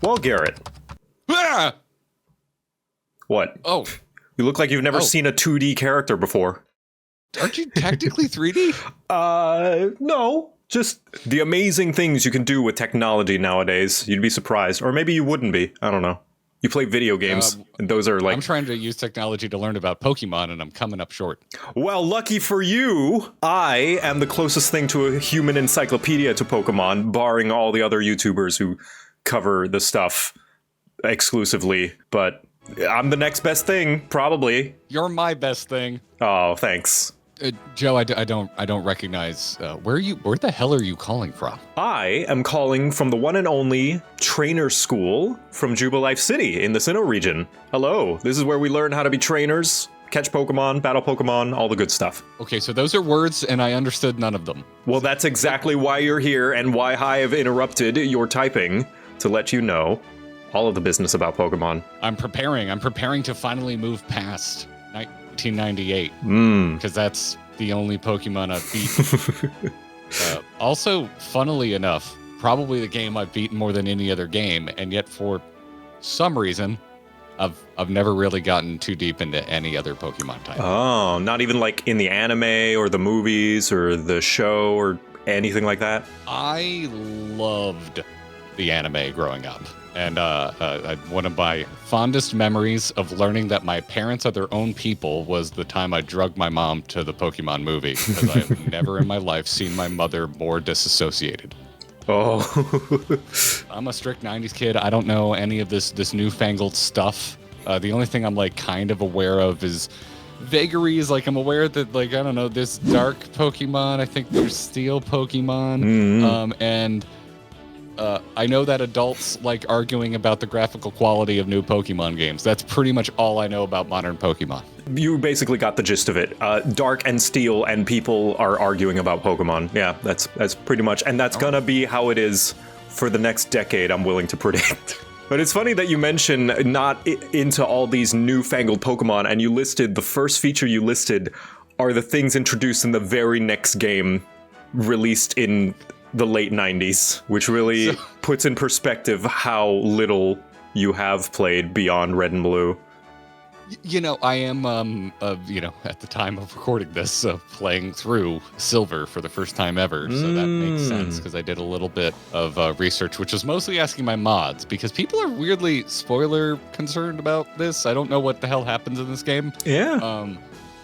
Well, Garrett. Ah! What? Oh. You look like you've never seen a 2D character before. Aren't you technically 3D? No. Just the amazing things you can do with technology nowadays. You'd be surprised. Or maybe you wouldn't be. I don't know. You play video games, and those are like... I'm trying to use technology to learn about Pokemon, and I'm coming up short. Well, lucky for you, I am the closest thing to a human encyclopedia to Pokemon, barring all the other YouTubers who cover the stuff exclusively. But I'm the next best thing, probably. You're my best thing. Oh, thanks. Joe, I don't recognize. Where the hell are you calling from? I am calling from the one and only trainer school from Jubilife City in the Sinnoh region. Hello, this is where we learn how to be trainers, catch Pokemon, battle Pokemon, all the good stuff. Okay, so those are words, and I understood none of them. Well, that's exactly why you're here and why I have interrupted your typing to let you know all of the business about Pokemon. I'm preparing to finally move past 1998, because that's the only Pokemon I've beaten. Also, funnily enough, probably the game I've beaten more than any other game, and yet for some reason, I've never really gotten too deep into any other Pokemon type. Oh, not even like in the anime or the movies or the show or anything like that? I loved the anime growing up. And one of my fondest memories of learning that my parents are their own people was the time I drugged my mom to the Pokemon movie, because I've never in my life seen my mother more disassociated. Oh. I'm a strict 90s kid. I don't know any of this newfangled stuff. The only thing I'm like kind of aware of is vagaries. Like I'm aware that like, I don't know, this dark Pokemon, I think there's steel Pokemon, and I know that adults like arguing about the graphical quality of new Pokemon games. That's pretty much all I know about modern Pokemon. You basically got the gist of it. Dark and Steel, and people are arguing about Pokemon. Yeah, that's pretty much, and that's gonna be how it is for the next decade, I'm willing to predict. But it's funny that you mention not into all these newfangled Pokemon, and you listed, the first feature you listed are the things introduced in the very next game released in the late 90s, which really puts in perspective how little you have played beyond Red and Blue. You know, I am, at the time of recording this, playing through Silver for the first time ever, so that makes sense, because I did a little bit of research, which was mostly asking my mods, because people are weirdly spoiler concerned about this. I don't know what the hell happens in this game. Yeah.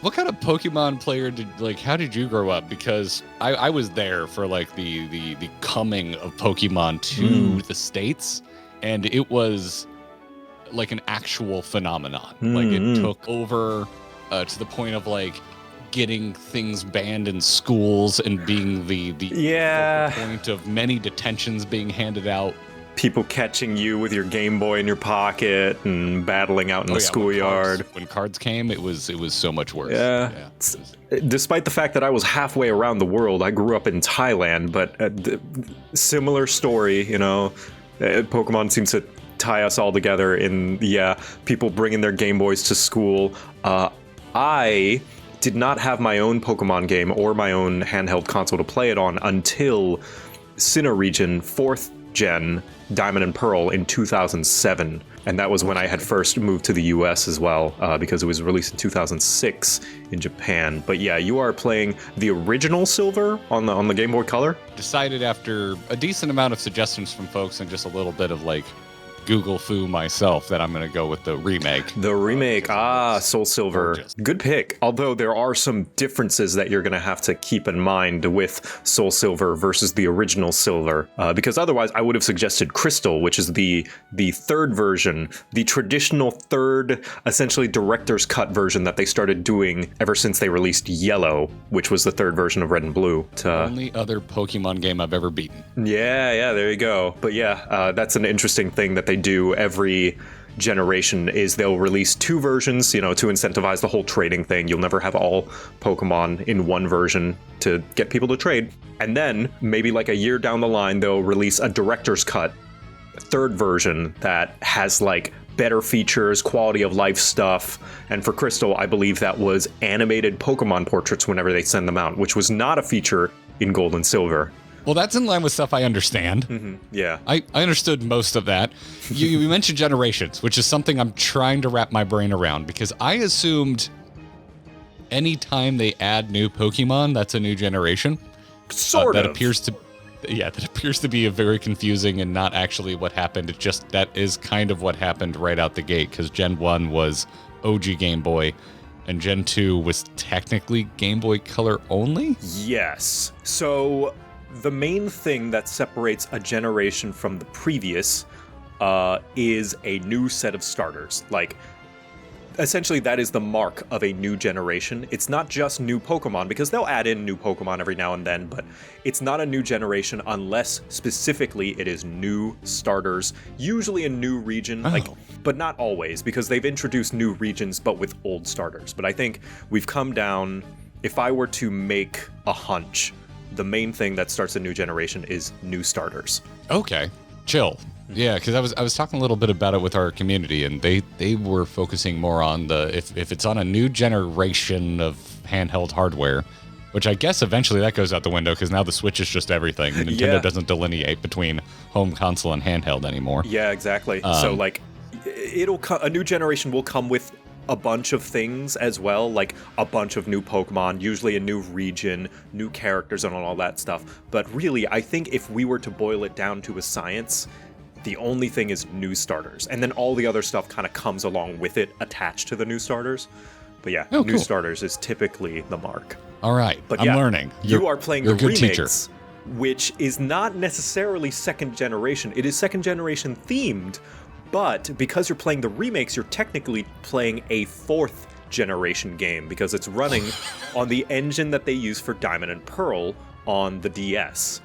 What kind of Pokemon player how did you grow up? Because I was there for like the coming of Pokemon to the States, and it was like an actual phenomenon. Like it took over to the point of like getting things banned in schools and being the point of many detentions being handed out. People catching you with your Game Boy in your pocket and battling out in the schoolyard. When cards came, it was so much worse. Yeah. Despite the fact that I was halfway around the world, I grew up in Thailand, but similar story, you know. Pokemon seems to tie us all together in, people bringing their Game Boys to school. I did not have my own Pokemon game or my own handheld console to play it on until Sinnoh region 4th Gen Diamond and Pearl in 2007, and that was when I had first moved to the US as well, because it was released in 2006 in Japan. But yeah, you are playing the original Silver on the Game Boy Color. Decided after a decent amount of suggestions from folks and just a little bit of like Google foo myself that I'm going to go with the remake. The remake, Soul Silver. Gorgeous. Good pick. Although there are some differences that you're going to have to keep in mind with Soul Silver versus the original Silver. Because otherwise I would have suggested Crystal, which is the third version, the traditional third, essentially director's cut version that they started doing ever since they released Yellow, which was the third version of Red and Blue. Only other Pokemon game I've ever beaten. Yeah, there you go. But yeah, that's an interesting thing that they do every generation is they'll release two versions, to incentivize the whole trading thing. You'll never have all Pokemon in one version to get people to trade. And then maybe like a year down the line, they'll release a director's cut third version that has like better features, quality of life stuff. And for Crystal, I believe that was animated Pokemon portraits whenever they send them out, which was not a feature in Gold and Silver. Well, that's in line with stuff I understand. Yeah. I understood most of that. You mentioned generations, which is something I'm trying to wrap my brain around, because I assumed anytime they add new Pokemon, that's a new generation. Sort of. That appears to be a very confusing and not actually what happened. It's just that is kind of what happened right out the gate, because Gen 1 was OG Game Boy, and Gen 2 was technically Game Boy Color only? Yes. So the main thing that separates a generation from the previous is a new set of starters. Like, essentially, that is the mark of a new generation. It's not just new Pokemon, because they'll add in new Pokemon every now and then, but it's not a new generation unless specifically it is new starters, usually a new region, but not always, because they've introduced new regions but with old starters. But I think we've come down, if I were to make a hunch, the main thing that starts a new generation is new starters. Okay, chill. Yeah, because I was talking a little bit about it with our community, and they were focusing more on the if it's on a new generation of handheld hardware, which I guess eventually that goes out the window because now the Switch is just everything. Nintendo doesn't delineate between home console and handheld anymore. Yeah, exactly. So like, a new generation will come with a bunch of things as well, like a bunch of new Pokemon, usually a new region, new characters, and all that stuff. But really, I think if we were to boil it down to a science, the only thing is new starters, and then all the other stuff kind of comes along with it, attached to the new starters. But yeah, new starters is typically the mark. All right, but I'm learning. You are playing the remakes, teacher. which is not necessarily second generation. It is second generation themed, but because you're playing the remakes, you're technically playing a fourth generation game because it's running on the engine that they use for Diamond and Pearl on the DS.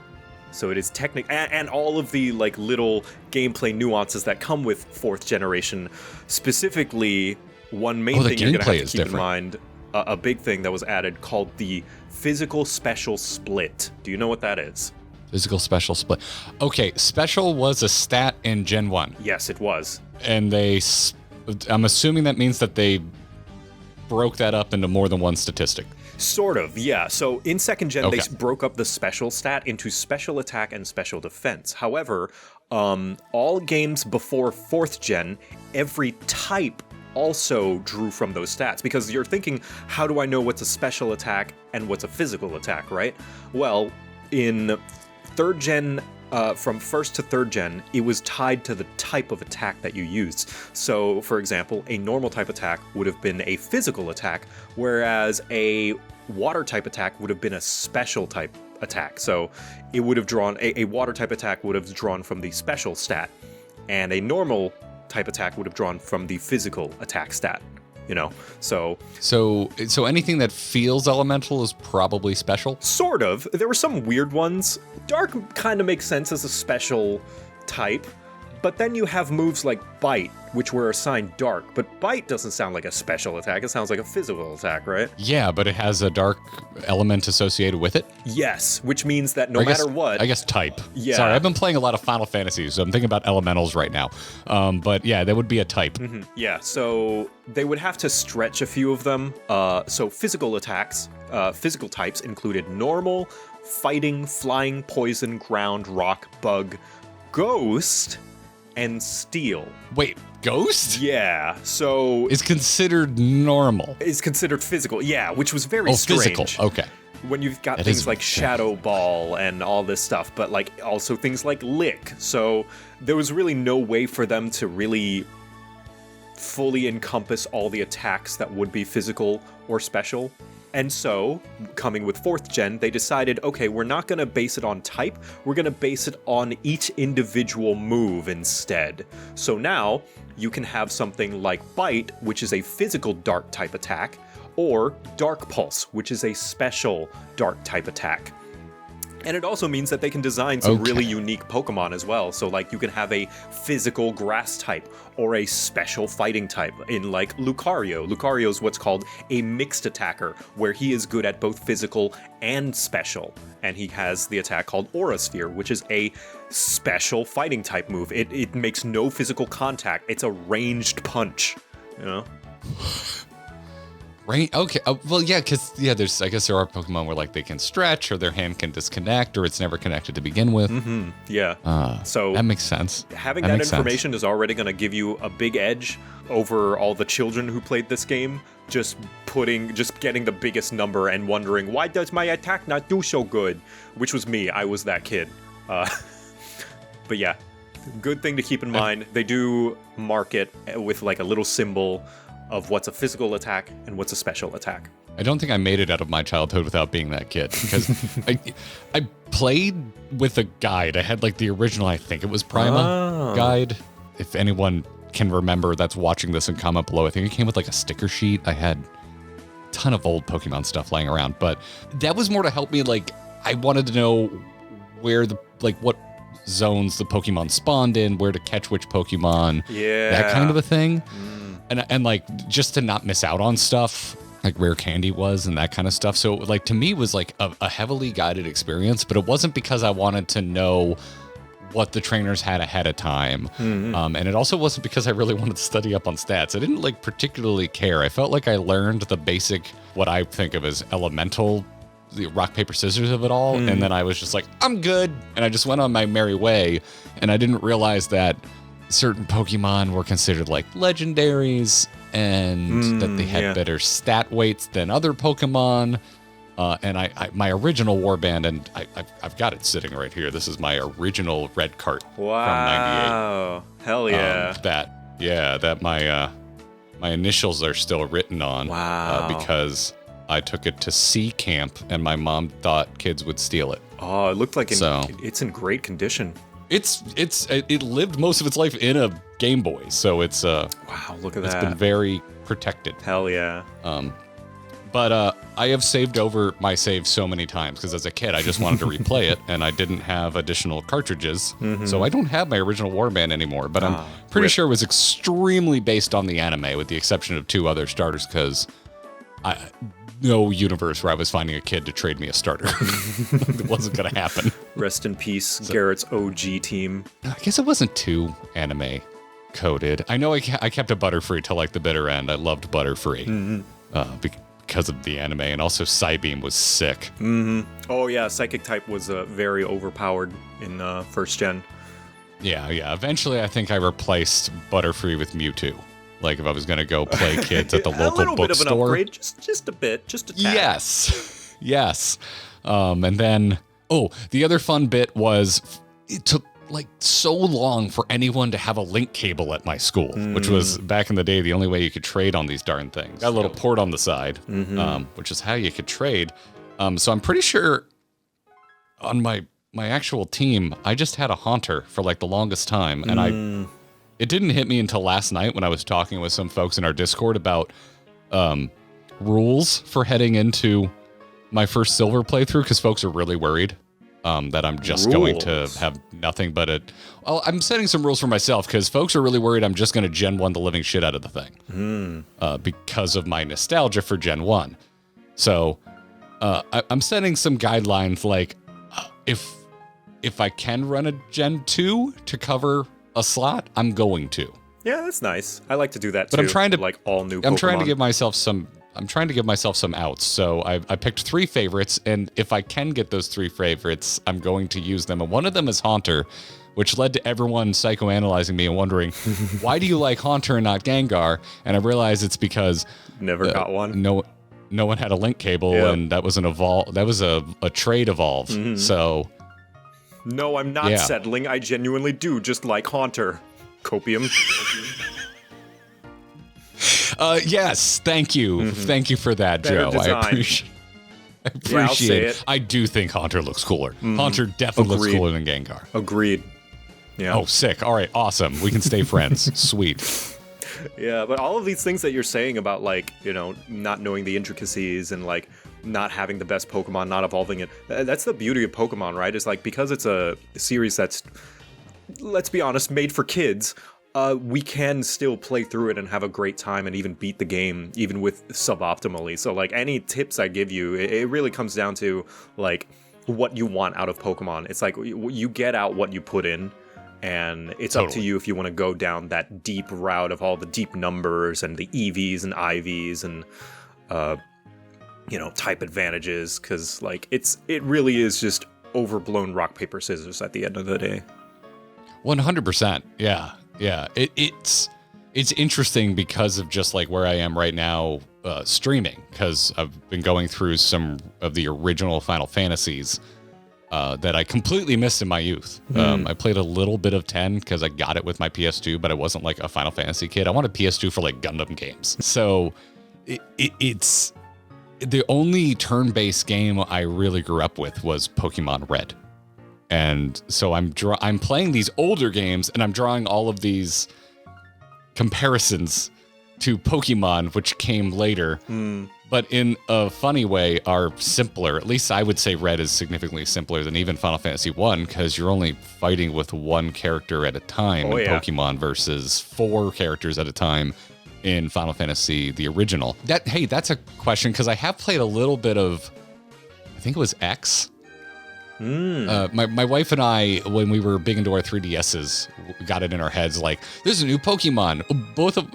So it is technically, and all of the like little gameplay nuances that come with fourth generation. Specifically, one main thing you're going to have to keep in mind, a big thing that was added called the physical special split. Do you know what that is? Physical special split. Okay, special was a stat in Gen 1. Yes, it was. And I'm assuming that means that they broke that up into more than one statistic. Sort of, yeah. So in second gen, they broke up the special stat into special attack and special defense. However, all games before fourth gen, every type also drew from those stats, because you're thinking, how do I know what's a special attack and what's a physical attack, right? Well, in third gen, from first to third gen, it was tied to the type of attack that you used. So, for example, a normal type attack would have been a physical attack, whereas a water type attack would have been a special type attack. So it would have drawn, a water type attack would have drawn from the special stat, and a normal type attack would have drawn from the physical attack stat. You know, so anything that feels elemental is probably special? Sort of. There were some weird ones. Dark kind of makes sense as a special type, but then you have moves like Bite, which were assigned Dark, but Bite doesn't sound like a special attack, it sounds like a physical attack, right? Yeah, but it has a dark element associated with it? Yes, which means that no matter what... I guess type. Yeah. Sorry, I've been playing a lot of Final Fantasy, so I'm thinking about elementals right now. But yeah, that would be a type. Mm-hmm. Yeah, so they would have to stretch a few of them. So physical attacks, physical types included normal, fighting, flying, poison, ground, rock, bug, ghost, and steel. Wait, ghost? Yeah, so... Is considered normal. Is considered physical, yeah, which was very strange. Physical, okay. When you've got things like Shadow Ball and all this stuff, but like also things like Lick. So there was really no way for them to really fully encompass all the attacks that would be physical or special. And so, coming with 4th gen, they decided, okay, we're not going to base it on type, we're going to base it on each individual move instead. So now, you can have something like Bite, which is a physical dark type attack, or Dark Pulse, which is a special dark type attack. And it also means that they can design some really unique Pokemon as well. So like you can have a physical grass type or a special fighting type in like Lucario. Lucario is what's called a mixed attacker, where he is good at both physical and special. And he has the attack called Aura Sphere, which is a special fighting type move. It makes no physical contact. It's a ranged punch, you know? Right. Okay. Well, yeah, because I guess there are Pokemon where like they can stretch or their hand can disconnect or it's never connected to begin with. Yeah. So that makes sense. Having that information is already going to give you a big edge over all the children who played this game. Just getting the biggest number and wondering, why does my attack not do so good? Which was me. I was that kid. But yeah, good thing to keep in mind. They do mark it with like a little symbol of what's a physical attack and what's a special attack. I don't think I made it out of my childhood without being that kid, because I played with a guide. I had like the original, I think it was Prima guide. If anyone can remember that's watching this and comment below, I think it came with like a sticker sheet. I had a ton of old Pokemon stuff laying around, but that was more to help me. Like, I wanted to know where what zones the Pokemon spawned in, where to catch which Pokemon, that kind of a thing. And like, just to not miss out on stuff, like rare candy was and that kind of stuff. So like, to me, it was like a heavily guided experience, but it wasn't because I wanted to know what the trainers had ahead of time. And it also wasn't because I really wanted to study up on stats. I didn't like particularly care. I felt like I learned the basic, what I think of as elemental, the rock, paper, scissors of it all. And then I was just like, I'm good. And I just went on my merry way. And I didn't realize that certain Pokemon were considered like legendaries and that they had better stat weights than other Pokemon. And my original warband, and I've got it sitting right here. This is my original red cart from '98. Wow, hell yeah! That my initials are still written on. Wow, because I took it to C camp, and my mom thought kids would steal it. Oh, it looked like it's in great condition. It lived most of its life in a Game Boy, so it's wow, look at that. It's been very protected. Hell yeah. But I have saved over my save so many times because as a kid, I just wanted to replay it, and I didn't have additional cartridges. So I don't have my original warband anymore, but I'm pretty sure it was extremely based on the anime, with the exception of 2 other starters, because no universe where I was finding a kid to trade me a starter. It wasn't going to happen. Rest in peace, Garrett's OG team. I guess it wasn't too anime coded. I know I kept a Butterfree till like the bitter end. I loved Butterfree. Because of the anime, and also Psybeam was sick. Oh yeah, Psychic type was very overpowered in first gen. Yeah. Eventually, I think I replaced Butterfree with Mewtwo. Like if I was gonna go play kids at the local bookstore. A little bit of an upgrade, just a bit, just a tad. Yes. And then, the other fun bit was it took like so long for anyone to have a link cable at my school, which was back in the day the only way you could trade on these darn things. Got a little port on the side, which is how you could trade. So I'm pretty sure on my actual team, I just had a Haunter for like the longest time, and it didn't hit me until last night when I was talking with some folks in our Discord about rules for heading into my first silver playthrough, because folks are really worried that I'm just going to have nothing but I'm setting some rules for myself, because folks are really worried I'm just going to Gen 1 the living shit out of the thing because of my nostalgia for Gen 1. So I'm setting some guidelines, like if I can run a Gen 2 to cover a slot, I'm going to. Yeah, that's nice. I like to do that too. But I'm trying to like all new Pokemon. I'm trying to give myself some outs. So I picked 3 favorites, and if I can get those 3 favorites, I'm going to use them. And one of them is Haunter, which led to everyone psychoanalyzing me and wondering, why do you like Haunter and not Gengar? And I realized it's because never got one. No one had a link cable, and that was a trade evolve. So no, I'm not settling. I genuinely do just like Haunter. Copium. Yes, thank you. Thank you for that, Better Joe. design. I appreciate I'll say it. I do think Haunter looks cooler. Haunter definitely looks cooler than Gengar. Agreed. Yeah. Oh, sick. All right, awesome. We can stay friends. Sweet. Yeah, but all of these things that you're saying about, like, not knowing the intricacies and, like, not having the best Pokemon, not evolving it, that's the beauty of Pokemon, right? It's like, because it's a series that's, let's be honest, made for kids, we can still play through it and have a great time and even beat the game, even with suboptimally. So, like, any tips I give you, it really comes down to, like, what you want out of Pokemon. It's like, you get out what you put in, and it's up to you if you want to go down that deep route of all the deep numbers and the EVs and IVs and type advantages, because like it really is just overblown rock paper scissors at the end of the day. 100%. Yeah. It's interesting because of just like where I am right now streaming, because I've been going through some of the original Final Fantasies that I completely missed in my youth. I played a little bit of 10 because I got it with my PS2, but I wasn't like a Final Fantasy kid. I wanted PS2 for like Gundam games. So it's the only turn-based game I really grew up with was Pokémon Red. And so I'm playing these older games, and I'm drawing all of these comparisons to Pokemon, which came later, but in a funny way are simpler. At least I would say Red is significantly simpler than even Final Fantasy 1, because you're only fighting with one character at a time in Pokemon versus 4 characters at a time in Final Fantasy, the original. That's a question, because I have played a little bit of, I think it was X. My wife and I, when we were big into our 3DSs, got it in our heads like, there's a new Pokemon.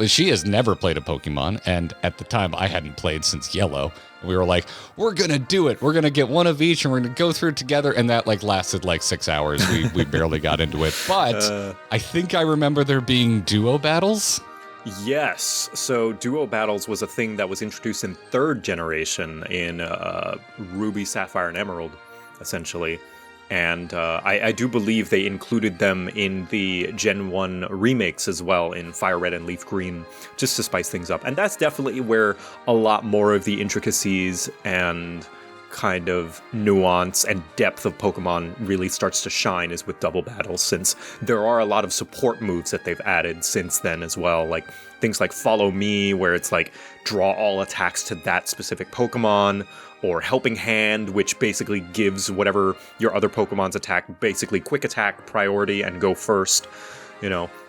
She has never played a Pokemon, and at the time I hadn't played since Yellow. And we were like, we're gonna do it. We're gonna get one of each, and we're gonna go through it together. And that like lasted like 6 hours. We barely got into it, but I think I remember there being duo battles. Yes, so duo battles was a thing that was introduced in 3rd generation in Ruby, Sapphire, and Emerald, essentially. And I do believe they included them in the Gen 1 remakes as well, in Fire Red and Leaf Green, just to spice things up. And that's definitely where a lot more of the intricacies and kind of nuance and depth of Pokemon really starts to shine, is with double battles, since there are a lot of support moves that they've added since then as well, like things like Follow Me, where it's like draw all attacks to that specific Pokemon, or Helping Hand, which basically gives whatever your other Pokemon's attack basically quick attack priority and go first,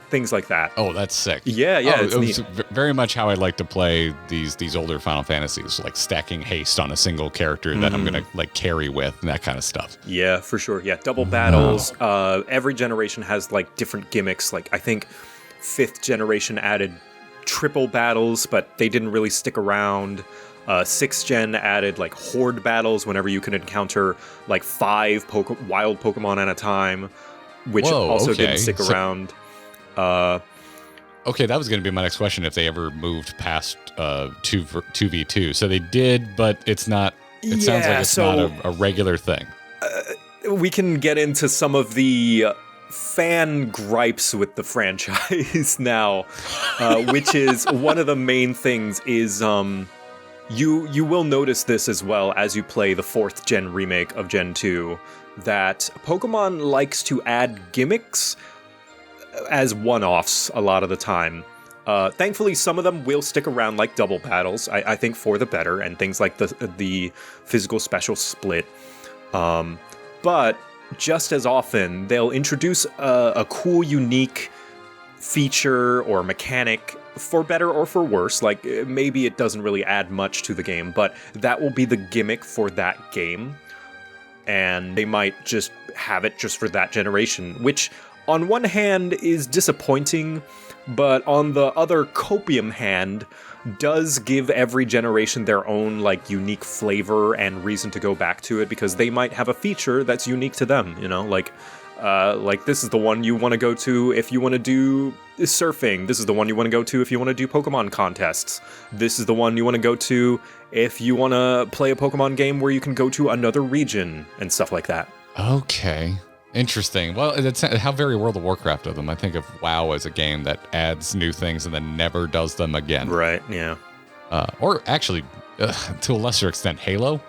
things like that. Oh, that's sick. Yeah, it was very much how I like to play these older Final Fantasies, like stacking haste on a single character that I'm gonna like carry with, and that kind of stuff. Yeah, for sure. Yeah, double battles. Every generation has like different gimmicks. Like I think 5th generation added triple battles, but they didn't really stick around. 6th gen added like horde battles whenever you could encounter like 5 wild Pokemon at a time, which didn't stick around. Okay, that was going to be my next question, if they ever moved past 2v2. So they did, but it's not. It sounds like it's not a regular thing. We can get into some of the fan gripes with the franchise now, which is one of the main things is you will notice this as well as you play the 4th gen remake of Gen 2, that Pokemon likes to add gimmicks as one-offs a lot of the time. Thankfully, some of them will stick around, like double battles, I think for the better, and things like the physical special split. But just as often, they'll introduce a cool, unique feature or mechanic, for better or for worse. Like, maybe it doesn't really add much to the game, but that will be the gimmick for that game. And they might just have it just for that generation, which on one hand is disappointing, but on the other copium hand does give every generation their own like unique flavor and reason to go back to it, because they might have a feature that's unique to them, like this is the one you want to go to if you want to do surfing. This is the one you want to go to if you want to do Pokemon contests. This is the one you want to go to if you want to play a Pokemon game where you can go to another region and stuff like that. Okay. Interesting. Well, that's how very World of Warcraft of them. I think of WoW as a game that adds new things and then never does them again. Right, yeah. Or actually, to a lesser extent, Halo.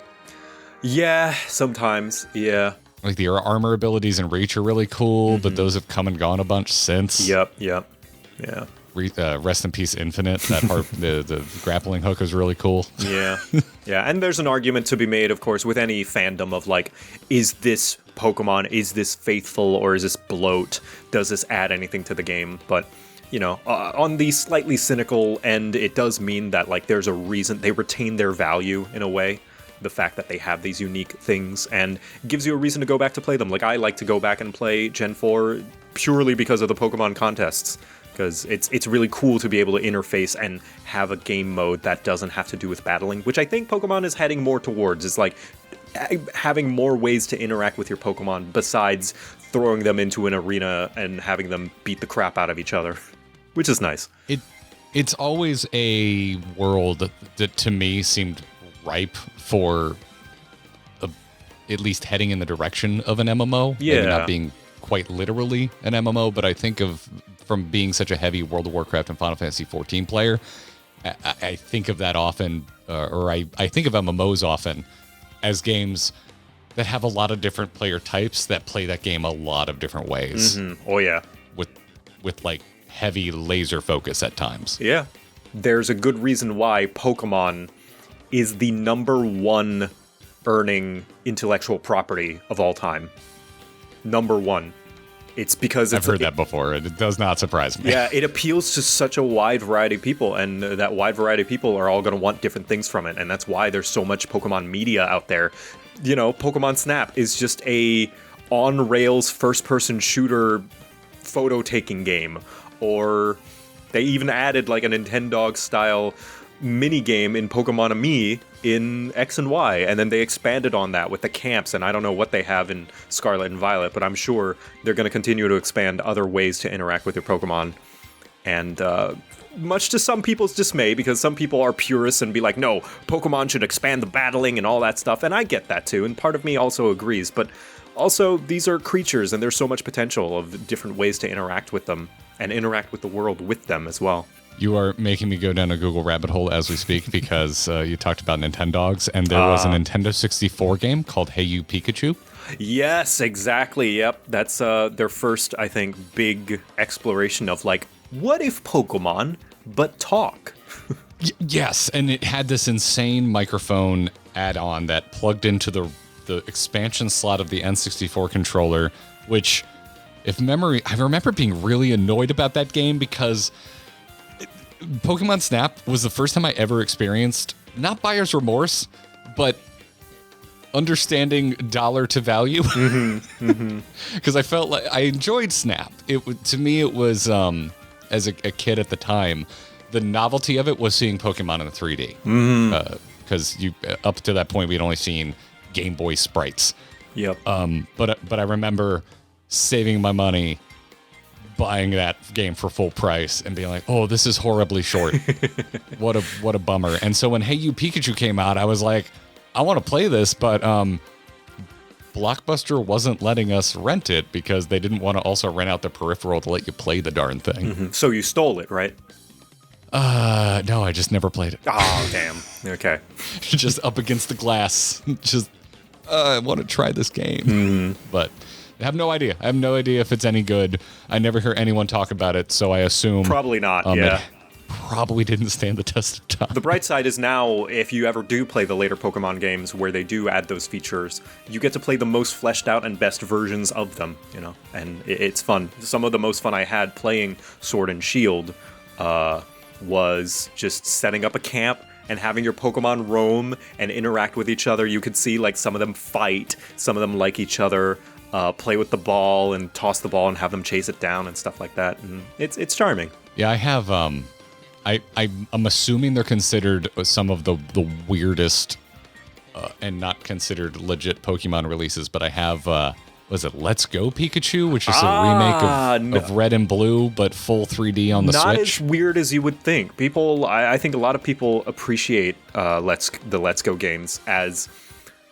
Yeah, sometimes, yeah. Like the armor abilities in Reach are really cool, but those have come and gone a bunch since. Yep, yeah. Rest in peace, Infinite. That part, the grappling hook was really cool. Yeah, yeah. And there's an argument to be made, of course, with any fandom of like, is this Pokemon, is this faithful, or is this bloat? Does this add anything to the game? But, on the slightly cynical end, it does mean that like there's a reason they retain their value in a way. The fact that they have these unique things and gives you a reason to go back to play them. Like I like to go back and play Gen 4 purely because of the Pokemon contests. because it's really cool to be able to interface and have a game mode that doesn't have to do with battling, which I think Pokemon is heading more towards. It's like having more ways to interact with your Pokemon besides throwing them into an arena and having them beat the crap out of each other, which is nice. It's always a world that to me seemed ripe for at least heading in the direction of an MMO. Yeah. Maybe not being quite literally an MMO, but I think from being such a heavy World of Warcraft and Final Fantasy XIV player, I think of that often, or I think of MMOs often as games that have a lot of different player types that play that game a lot of different ways. Mm-hmm. Oh, yeah. With like heavy laser focus at times. Yeah. There's a good reason why Pokemon is the #1 earning intellectual property of all time. #1. It's because I've heard that before, and it does not surprise me. Yeah, it appeals to such a wide variety of people, and that wide variety of people are all going to want different things from it, and that's why there's so much Pokemon media out there. You know, Pokemon Snap is just a on-rails first-person shooter photo-taking game, or they even added like a Nintendog-style mini-game in Pokemon IP in X and Y, and then they expanded on that with the camps, and I don't know what they have in Scarlet and Violet, but I'm sure they're going to continue to expand other ways to interact with your Pokemon. And much to some people's dismay, because some people are purists and be like, no, Pokemon should expand the battling and all that stuff, and I get that too, and part of me also agrees, but also these are creatures, and there's so much potential of different ways to interact with them, and interact with the world with them as well. You are making me go down a Google rabbit hole as we speak because you talked about Nintendogs, and there was a Nintendo 64 game called Hey You Pikachu. Yes, exactly. Yep. That's their first, I think, big exploration of like, what if Pokemon but talk? Yes, and it had this insane microphone add-on that plugged into the expansion slot of the N64 controller, which, I remember being really annoyed about that game because Pokemon Snap was the first time I ever experienced, not buyer's remorse, but understanding dollar to value. Because I felt like I enjoyed Snap. To me, it was, as a kid at the time, the novelty of it was seeing Pokemon in 3D. Because up to that point, we'd only seen Game Boy sprites. Yep. But I remember saving my money, buying that game for full price, and being like, "Oh, this is horribly short. What a bummer." And so when Hey You Pikachu came out, I was like, "I want to play this," but Blockbuster wasn't letting us rent it because they didn't want to also rent out the peripheral to let you play the darn thing. So you stole it, right? No, I just never played it. Oh, damn. Okay. Just up against the glass. I want to try this game. But I have no idea. I have no idea if it's any good. I never hear anyone talk about it, so I assume... Probably not, yeah. It probably didn't stand the test of time. The bright side is now, if you ever do play the later Pokemon games where they do add those features, you get to play the most fleshed out and best versions of them, you know? And it's fun. Some of the most fun I had playing Sword and Shield was just setting up a camp and having your Pokemon roam and interact with each other. You could see, like, some of them fight, some of them like each other, play with the ball and toss the ball and have them chase it down and stuff like that. And it's charming. Yeah, I have... I'm assuming they're considered some of the weirdest and not considered legit Pokemon releases, but I have... was it Let's Go Pikachu, which is a remake of Red and Blue, but full 3D on the Switch? Not as weird as you would think. I think a lot of people appreciate the Let's Go games as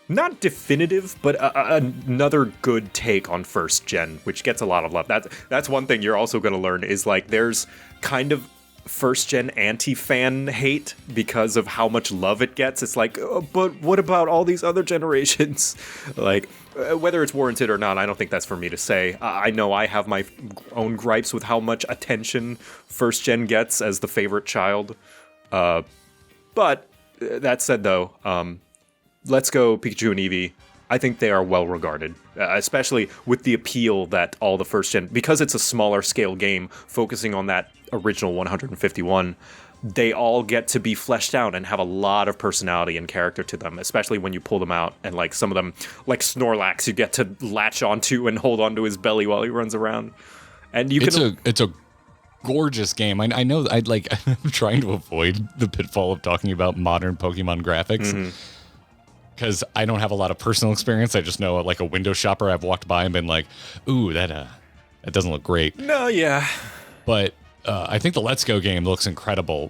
not definitive, but another good take on first gen, which gets a lot of love. That's one thing you're also going to learn is like there's kind of first gen anti-fan hate because of how much love it gets. It's like, but what about all these other generations? Like, whether it's warranted or not, I don't think that's for me to say. I know I have my own gripes with how much attention first gen gets as the favorite child. But that said, though, Let's Go Pikachu and Eevee, I think they are well regarded, especially with the appeal that all the first gen, because it's a smaller scale game focusing on that original 151, they all get to be fleshed out and have a lot of personality and character to them, especially when you pull them out. And like some of them, like Snorlax, you get to latch onto and hold onto his belly while he runs around. And it's a gorgeous game. I know I'd like I'm trying to avoid the pitfall of talking about modern Pokemon graphics because I don't have a lot of personal experience. I just know like a window shopper I've walked by and been like, ooh, that doesn't look great. No, yeah. But I think the Let's Go game looks incredible.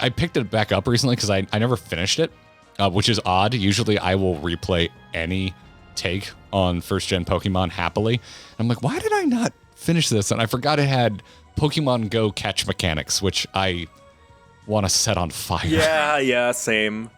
I picked it back up recently because I never finished it, which is odd. Usually I will replay any take on first gen Pokemon happily. I'm like, why did I not finish this? And I forgot it had Pokemon Go catch mechanics, which I want to set on fire. Yeah, same.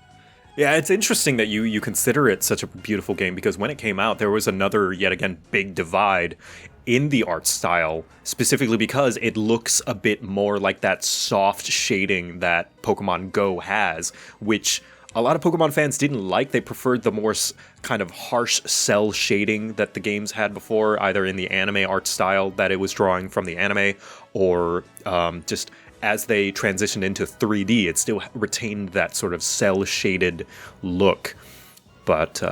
Yeah, it's interesting that you consider it such a beautiful game because when it came out, there was another, yet again, big divide in the art style, specifically because it looks a bit more like that soft shading that Pokemon Go has, which a lot of Pokemon fans didn't like. They preferred the more kind of harsh cell shading that the games had before, either in the anime art style that it was drawing from the anime, or just as they transitioned into 3D, it still retained that sort of cell-shaded look. But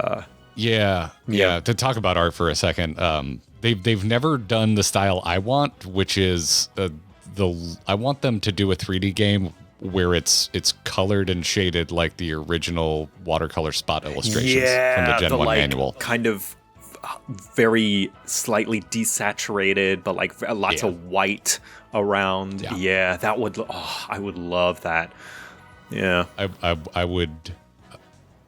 yeah. To talk about art for a second, they've never done the style I want, which is I want them to do a 3D game where it's colored and shaded like the original watercolor spot illustrations from the Gen 1 manual. Kind of very slightly desaturated, but like lots of white around. Yeah, that would. Oh, I would love that. Yeah, I would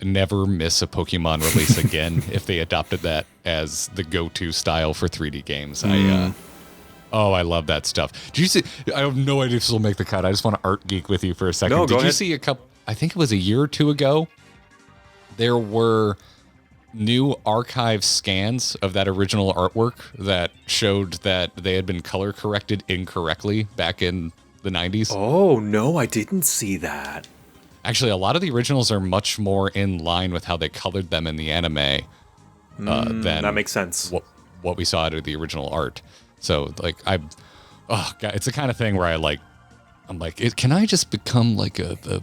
never miss a Pokemon release again if they adopted that as the go-to style for 3D games. I love that stuff. Did you see? I have no idea if this will make the cut. I just want to art geek with you for a second. No, Did you ahead. see a couple? I think it was a year or two ago. There were new archive scans of that original artwork that showed that they had been color corrected incorrectly back in the 90s. Oh, no, I didn't see that. Actually, a lot of the originals are much more in line with how they colored them in the anime than that makes sense. What we saw out of the original art. So, like, God, it's the kind of thing where I'm like, can I just become like a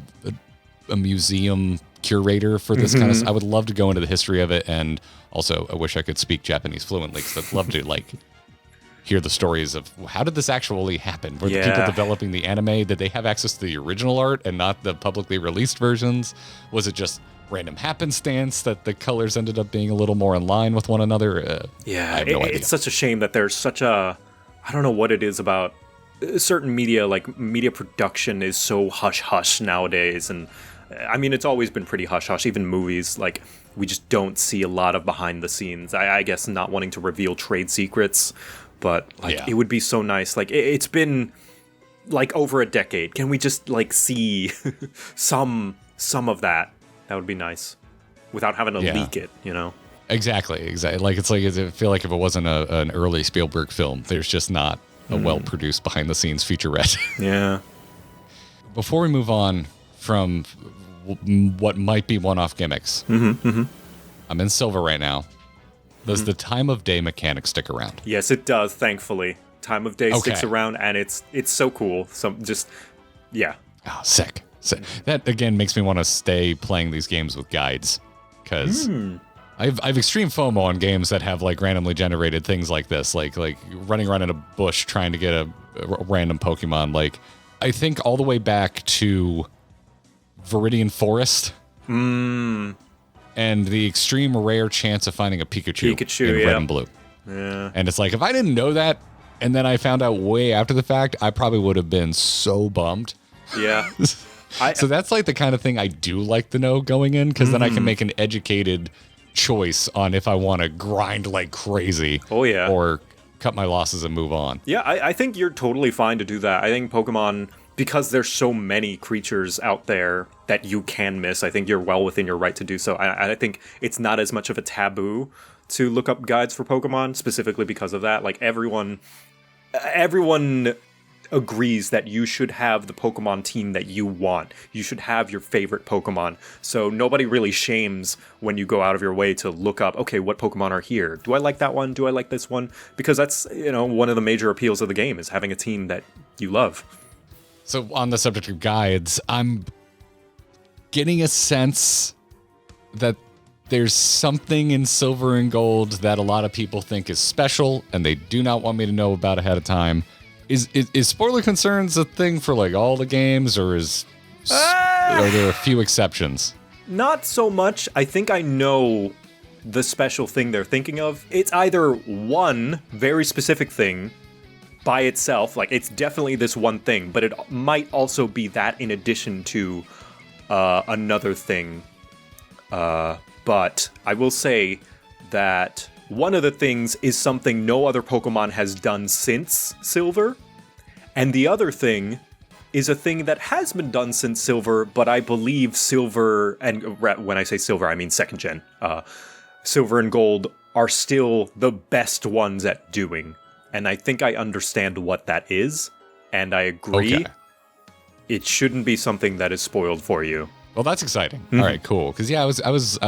museum curator for this kind of? I would love to go into the history of it, and also I wish I could speak Japanese fluently because I'd love to like hear the stories of how did this actually happen? Were the people developing the anime, did they have access to the original art and not the publicly released versions? Was it just random happenstance that the colors ended up being a little more in line with one another? I have no idea. It's such a shame that there's such a, I don't know what it is about certain media, like media production is so hush-hush nowadays. And I mean, it's always been pretty hush-hush, even movies, like we just don't see a lot of behind the scenes. I guess not wanting to reveal trade secrets, but like it would be so nice. Like it's been like over a decade. Can we just like see some of that? That would be nice without having to leak it, you know? Exactly. Like I feel like if it wasn't an early Spielberg film, there's just not a well-produced behind-the-scenes featurette. Yeah. Before we move on from what might be one-off gimmicks, I'm in Silver right now. Does the time of day mechanic stick around? Yes, it does, thankfully. Time of day sticks around, and it's so cool. Oh, sick. That, again, makes me want to stay playing these games with guides, because I've extreme FOMO on games that have like randomly generated things like this, like running around in a bush trying to get a random Pokemon. Like, I think all the way back to Viridian Forest. And the extreme rare chance of finding a Pikachu in Red and Blue. Yeah. And it's like, if I didn't know that, and then I found out way after the fact, I probably would have been so bummed. Yeah. So that's like the kind of thing I do like to know going in, because then I can make an educated choice on if I want to grind like crazy. Oh, yeah. Or cut my losses and move on. Yeah, I think you're totally fine to do that. I think Pokemon, because there's so many creatures out there that you can miss, I think you're well within your right to do so. I think it's not as much of a taboo to look up guides for Pokemon, specifically because of that. Like, everyone agrees that you should have the Pokemon team that you want. You should have your favorite Pokemon. So nobody really shames when you go out of your way to look up, okay, what Pokemon are here? Do I like that one? Do I like this one? Because that's, one of the major appeals of the game is having a team that you love. So on the subject of guides, I'm getting a sense that there's something in Silver and Gold that a lot of people think is special and they do not want me to know about ahead of time. Is spoiler concerns a thing for like all the games, or are there a few exceptions? Not so much. I think I know the special thing they're thinking of. It's either one very specific thing by itself, like it's definitely this one thing, but it might also be that in addition to another thing. But I will say that one of the things is something no other Pokemon has done since Silver, and the other thing is a thing that has been done since Silver, but I believe Silver, and when I say Silver, I mean second gen, Silver and Gold are still the best ones at doing. And I think I understand what that is, and I agree. Okay. It shouldn't be something that is spoiled for you. Well, that's exciting. Mm-hmm. All right, cool. Because I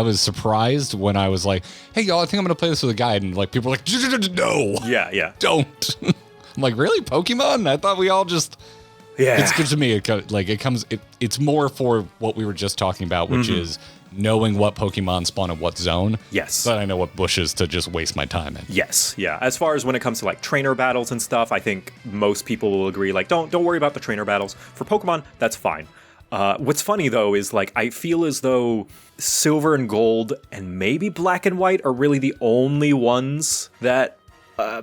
was surprised when I was like, "Hey, y'all, I think I'm gonna play this with a guide," and like people were like, "No, yeah, don't." I'm like, "Really, Pokemon? I thought we all just." Yeah. It's good to me. It's more for what we were just talking about, which is knowing what Pokemon spawn in what zone. Yes. So that I know what bushes to just waste my time in. Yes, yeah. As far as when it comes to like trainer battles and stuff, I think most people will agree, like, don't worry about the trainer battles. For Pokemon, that's fine. What's funny though is like I feel as though Silver and Gold and maybe Black and White are really the only ones that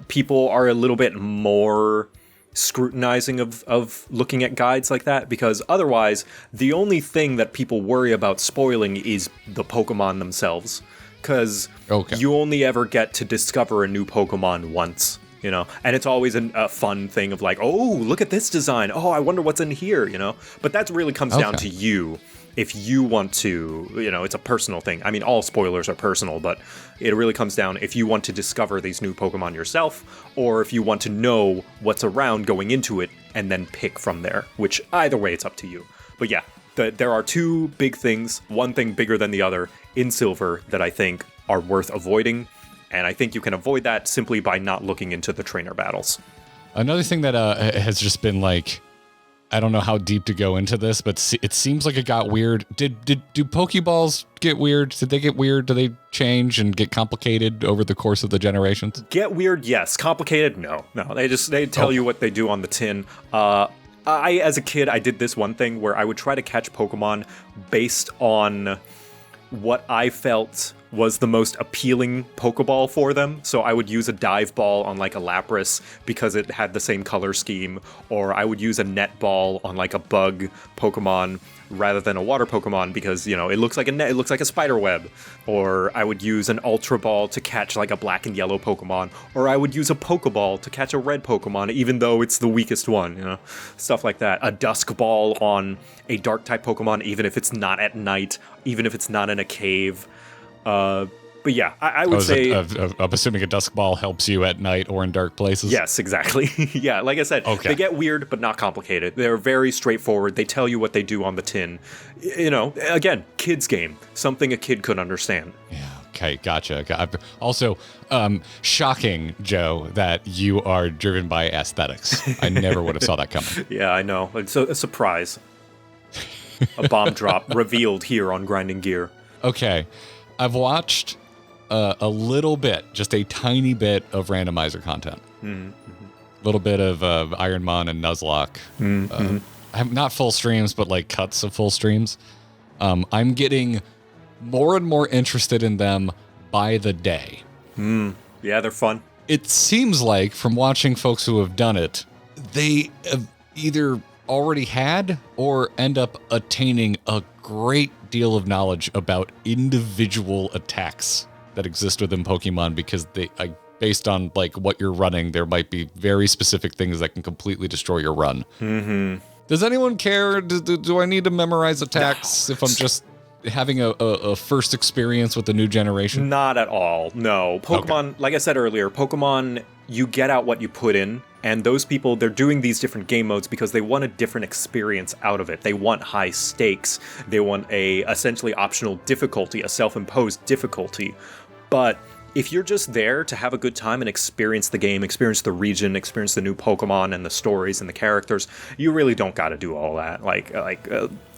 people are a little bit more scrutinizing of looking at guides like that, because otherwise the only thing that people worry about spoiling is the Pokemon themselves, because you only ever get to discover a new Pokemon once, you know, and it's always a fun thing of like, oh, look at this design, oh, I wonder what's in here, you know, but that really comes down to you. If you want to, you know, it's a personal thing. I mean, all spoilers are personal, but it really comes down if you want to discover these new Pokemon yourself, or if you want to know what's around going into it and then pick from there, which either way, it's up to you. But yeah, there are two big things, one thing bigger than the other in Silver that I think are worth avoiding, and I think you can avoid that simply by not looking into the trainer battles. Another thing that has just been like, I don't know how deep to go into this, but it seems like it got weird. Do Pokeballs get weird? Did they get weird? Do they change and get complicated over the course of the generations? Get weird, yes. Complicated, no. They tell you what they do on the tin. As a kid, I did this one thing where I would try to catch Pokemon based on what I felt was the most appealing Pokeball for them. So I would use a dive ball on like a Lapras because it had the same color scheme, or I would use a net ball on like a bug Pokemon rather than a water Pokemon because, you know, it looks like a net, it looks like a spider web. Or I would use an Ultra Ball to catch like a black and yellow Pokemon, or I would use a Pokeball to catch a red Pokemon, even though it's the weakest one, you know, stuff like that. A Dusk Ball on a dark type Pokemon, even if it's not at night, even if it's not in a cave. But yeah, I would say... I'm assuming a Dusk Ball helps you at night or in dark places? Yes, exactly. Yeah, like I said, They get weird, but not complicated. They're very straightforward. They tell you what they do on the tin. You know, again, kid's game. Something a kid could understand. Yeah, okay, gotcha. Also, shocking, Joe, that you are driven by aesthetics. I never would have saw that coming. Yeah, I know. It's a surprise. A bomb drop revealed here on Grinding Gear. Okay, I've watched... a little bit, just a tiny bit of randomizer content. A little bit of Ironmon and Nuzlocke. I'm not full streams, but like cuts of full streams. I'm getting more and more interested in them by the day. Yeah, they're fun. It seems like from watching folks who have done it, they have either already had or end up attaining a great deal of knowledge about individual attacks that exist within Pokemon, because based on like what you're running, there might be very specific things that can completely destroy your run. Does anyone care? Do I need to memorize attacks if I'm just having a first experience with the new generation? Not at all. No. Pokemon, like I said earlier, Pokemon, you get out what you put in. And those people, they're doing these different game modes because they want a different experience out of it. They want high stakes. They want a essentially optional difficulty, a self-imposed difficulty. But if you're just there to have a good time and experience the game, experience the region, experience the new Pokemon and the stories and the characters, you really don't got to do all that.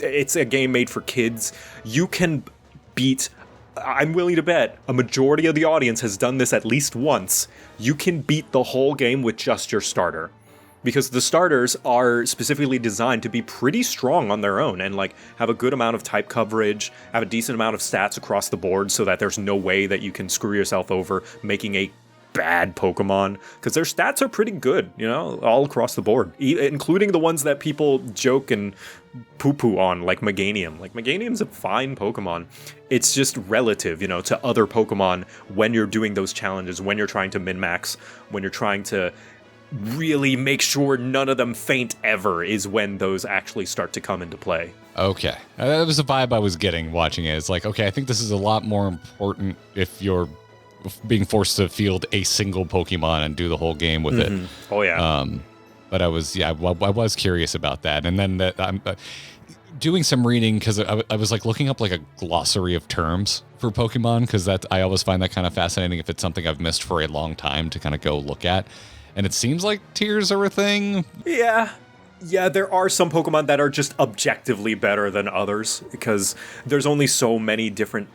It's a game made for kids. You can beat... I'm willing to bet a majority of the audience has done this at least once. You can beat the whole game with just your starter. because the starters are specifically designed to be pretty strong on their own and like have a good amount of type coverage, have a decent amount of stats across the board so that there's no way that you can screw yourself over making a bad Pokemon, because their stats are pretty good, you know, all across the board, including the ones that people joke and poo-poo on, like Meganium. Like, Meganium's a fine Pokemon. It's just relative, you know, to other Pokemon when you're doing those challenges, when you're trying to min-max, when you're trying to really make sure none of them faint ever, is when those actually start to come into play. Okay. That was the vibe I was getting watching it. It's like, okay, I think this is a lot more important if you're being forced to field a single Pokemon and do the whole game with it. Oh, yeah. But I was curious about that. And then I'm doing some reading, because I was like looking up like a glossary of terms for Pokemon, because I always find that kind of fascinating if it's something I've missed for a long time to kind of go look at. And it seems like tiers are a thing. Yeah, there are some Pokemon that are just objectively better than others, because there's only so many different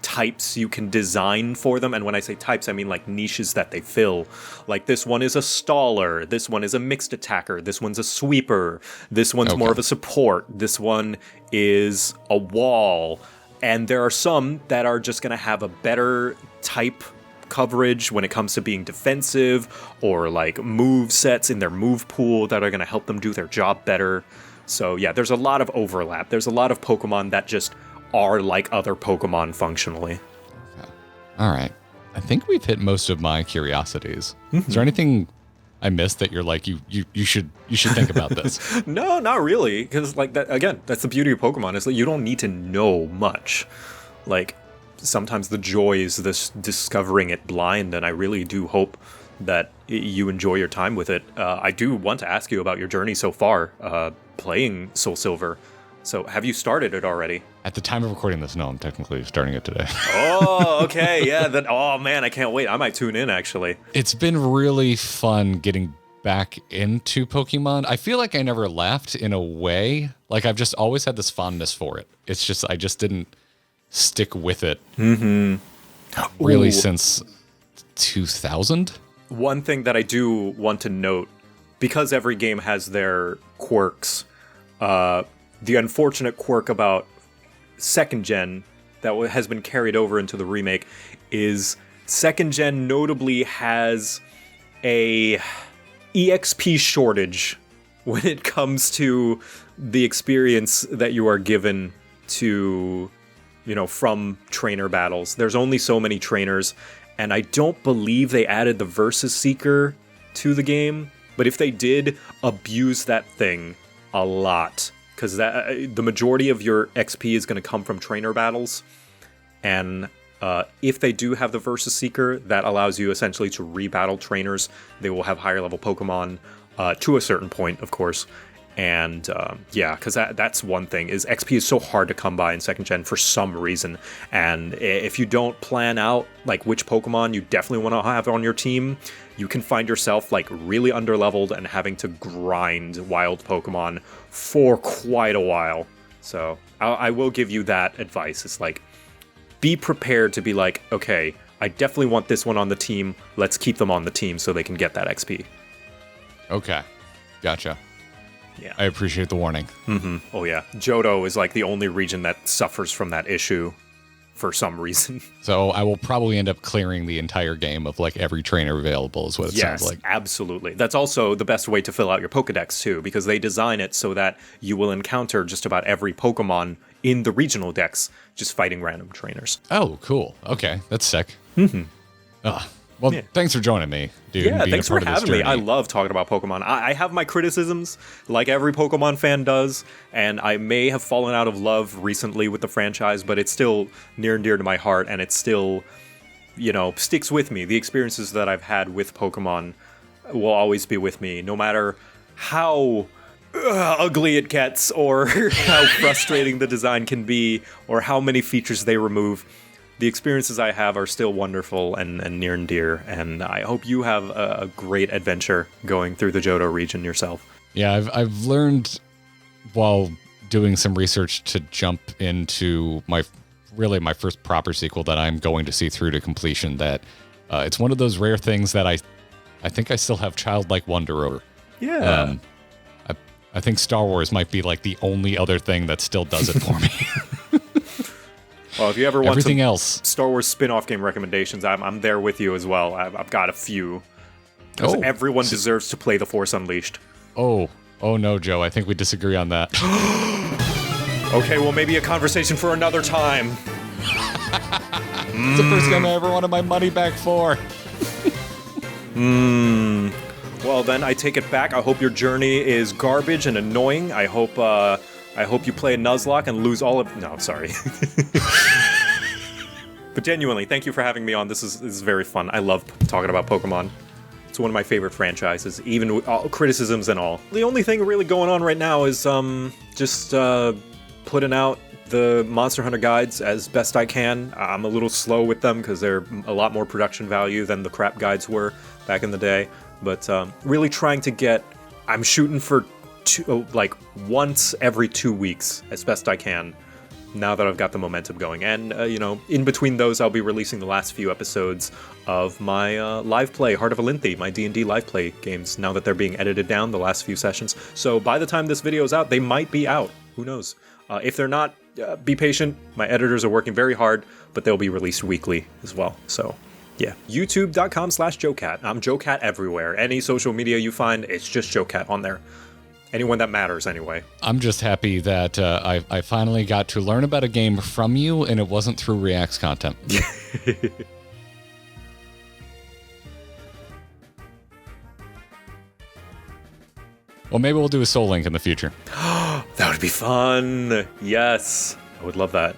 types you can design for them. And when I say types, I mean like niches that they fill. Like, this one is a staller, this one is a mixed attacker, this one's a sweeper, this one's more of a support, this one is a wall. And there are some that are just going to have a better type coverage when it comes to being defensive, or like move sets in their move pool that are going to help them do their job better. So yeah, there's a lot of overlap. There's a lot of Pokemon that just are like other Pokemon functionally. Okay. All right. I think we've hit most of my curiosities. Is there anything I missed that you're like, you should think about this? No, not really. Because like that, again, that's the beauty of Pokemon, is that you don't need to know much. Like, sometimes the joy is this discovering it blind, and I really do hope that you enjoy your time with it. I do want to ask you about your journey so far, playing Soul Silver. So, have you started it already? At the time of recording this, no, I'm technically starting it today. Oh, okay, yeah. Oh man, I can't wait. I might tune in, actually. It's been really fun getting back into Pokemon. I feel like I never left, in a way. Like, I've just always had this fondness for it. It's just, I just didn't stick with it really since 2000. One thing that I do want to note, because every game has their quirks, the unfortunate quirk about second gen that has been carried over into the remake is second gen notably has a EXP shortage when it comes to the experience that you are given to, you know, from trainer battles. There's only so many trainers, and I don't believe they added the Versus Seeker to the game, but if they did, abuse that thing a lot, because the majority of your XP is going to come from trainer battles, and if they do have the Versus Seeker, that allows you essentially to rebattle trainers. They will have higher level Pokemon to a certain point, of course. And yeah, because that's one thing, is XP is so hard to come by in second gen for some reason. And if you don't plan out like which Pokemon you definitely want to have on your team, you can find yourself like really underleveled and having to grind wild Pokemon for quite a while. So I will give you that advice. It's like, be prepared to be like, okay, I definitely want this one on the team. Let's keep them on the team so they can get that XP. Okay, gotcha. Yeah, I appreciate the warning. Oh yeah, Jodo is like the only region that suffers from that issue for some reason. So I will probably end up clearing the entire game of like every trainer available, is what it sounds like. Yes, absolutely. That's also the best way to fill out your Pokedex too, because they design it so that you will encounter just about every Pokemon in the regional decks, just fighting random trainers. Oh, cool. Okay, that's sick. Well, thanks for joining me, dude. Yeah, and being thanks a part for of this having me. journey. I love talking about Pokemon. I have my criticisms, like every Pokemon fan does, and I may have fallen out of love recently with the franchise, but it's still near and dear to my heart, and it still, you know, sticks with me. The experiences that I've had with Pokemon will always be with me, no matter how ugly it gets, or how frustrating the design can be, or how many features they remove. The experiences I have are still wonderful and near and dear, and I hope you have a great adventure going through the Johto region yourself. Yeah, I've learned while doing some research to jump into my first proper sequel that I'm going to see through to completion, that it's one of those rare things that I think I still have childlike wonder over. Yeah. I think Star Wars might be like the only other thing that still does it for me. Well, if you ever want Everything some else. Star Wars spin-off game recommendations, I'm there with you as well. I've got a few. Because everyone deserves to play The Force Unleashed. Oh no, Joe. I think we disagree on that. Okay, well, maybe a conversation for another time. It's the first game I ever wanted my money back for. Well, then I take it back. I hope your journey is garbage and annoying. I hope you play a Nuzlocke and lose all of... No, sorry. But genuinely, thank you for having me on. This is very fun. I love talking about Pokemon. It's one of my favorite franchises, even with all criticisms and all. The only thing really going on right now is just putting out the Monster Hunter guides as best I can. I'm a little slow with them because they're a lot more production value than the crap guides were back in the day. But really trying to get... I'm shooting for once every 2 weeks as best I can, now that I've got the momentum going. And, in between those, I'll be releasing the last few episodes of my live play, Heart of Alinthi, my D&D live play games, now that they're being edited down, the last few sessions. So by the time this video is out, they might be out. Who knows? If they're not, be patient. My editors are working very hard, but they'll be released weekly as well. So, yeah. YouTube.com/JoCat. I'm JoCat everywhere. Any social media you find, it's just JoCat on there. Anyone that matters, anyway. I'm just happy that I finally got to learn about a game from you, and it wasn't through React's content. Well, maybe we'll do a Soul Link in the future. That would be fun. Yes. I would love that.